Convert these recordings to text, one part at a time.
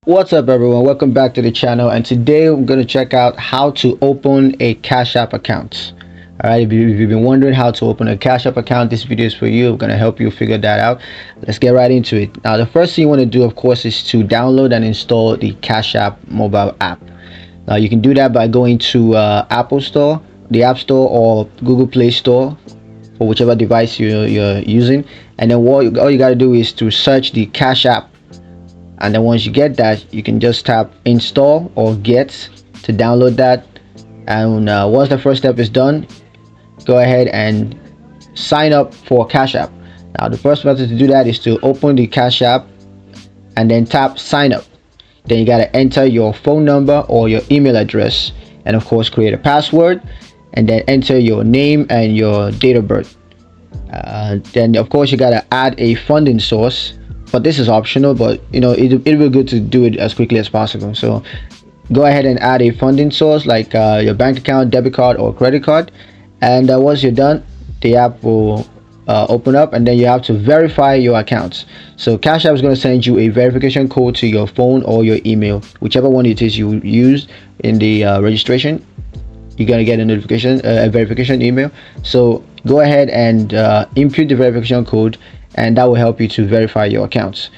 What's up everyone, welcome back to the channel, and today I'm going to check out how to open a Cash App account. Alright, if you've been wondering how to open a Cash App account, this video is for you. I'm going to help you figure that out. Let's get right into it. Now the first thing you want to do, of course, is to download and install the Cash App mobile app. Now you can do that by going to Apple Store, the App Store, or Google Play Store, or whichever device you're using. And then all you got to do is to search the Cash App. And then once you get that, you can just tap install or get to download that. And once the first step is done, go ahead and sign up for Cash App. Now the first method to do that is to open the Cash App and then tap sign up. Then you got to enter your phone number or your email address, and of course create a password, and then enter your name and your date of birth. Then of course you got to add a funding source, but this is optional, but it'll be good to do it as quickly as possible. So go ahead and add a funding source like your bank account, debit card, or credit card. And once you're done, the app will open up, and then you have to verify your accounts. So Cash App is going to send you a verification code to your phone or your email, whichever one it is you use in the registration. You're going to get a notification, a verification email. So go ahead and input the verification code, and that will help you to verify your accounts.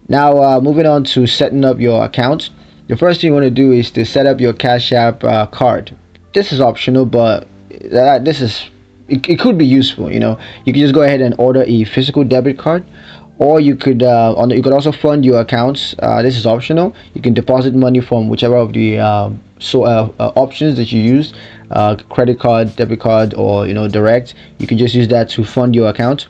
Now moving on to setting up your account, the first thing you want to do is to set up your Cash App card. This is optional, but it could be useful. You can just go ahead and order a physical debit card, or you could also fund your accounts. This is optional. You can deposit money from whichever of the options that you use, credit card, debit card, or direct. You can just use that to fund your account.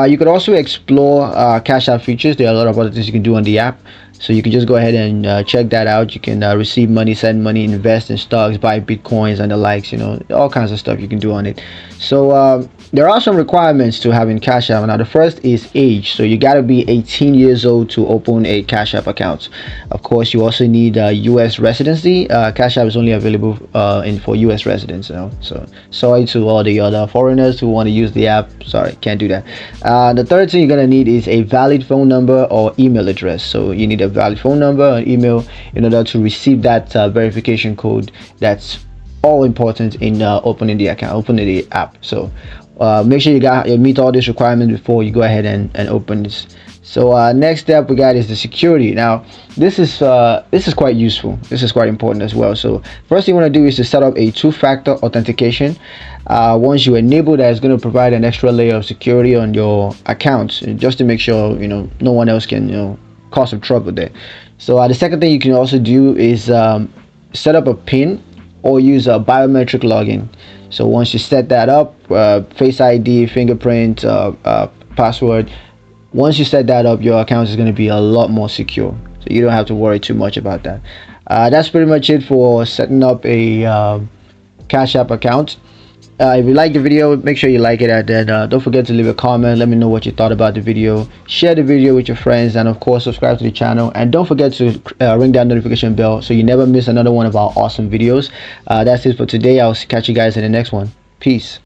You could also explore Cash App features. There are a lot of other things you can do on the app, so you can just go ahead and check that out. You can receive money, send money, invest in stocks, buy bitcoins and the likes. All kinds of stuff you can do on it. So there are some requirements to having Cash App. Now the first is age. So you got to be 18 years old to open a Cash App account. Of course, you also need US residency. Cash App is only available for US residents. So sorry to all the other foreigners who want to use the app. Sorry, can't do that. The third thing you're gonna need is a valid phone number or email address. So you need a valid phone number and email in order to receive that verification code. That's all important in opening the account, opening the app. So make sure you meet all these requirements before you go ahead and open this. So next step we got is the security. Now this is quite useful. This is quite important as well. So first thing you want to do is to set up a two-factor authentication. Once you enable that, it's going to provide an extra layer of security on your accounts, just to make sure no one else can cause some trouble there. So the second thing you can also do is set up a PIN or use a biometric login. So once you set that up, Face ID, fingerprint, password, once you set that up, your account is going to be a lot more secure, so you don't have to worry too much about that. That's pretty much it for setting up a Cash App account. If you like the video, make sure you like it, and then don't forget to leave a comment. Let me know what you thought about the video. Share the video with your friends, and of course subscribe to the channel, and don't forget to ring that notification bell so you never miss another one of our awesome videos. That's it for today. I'll catch you guys in the next one. Peace.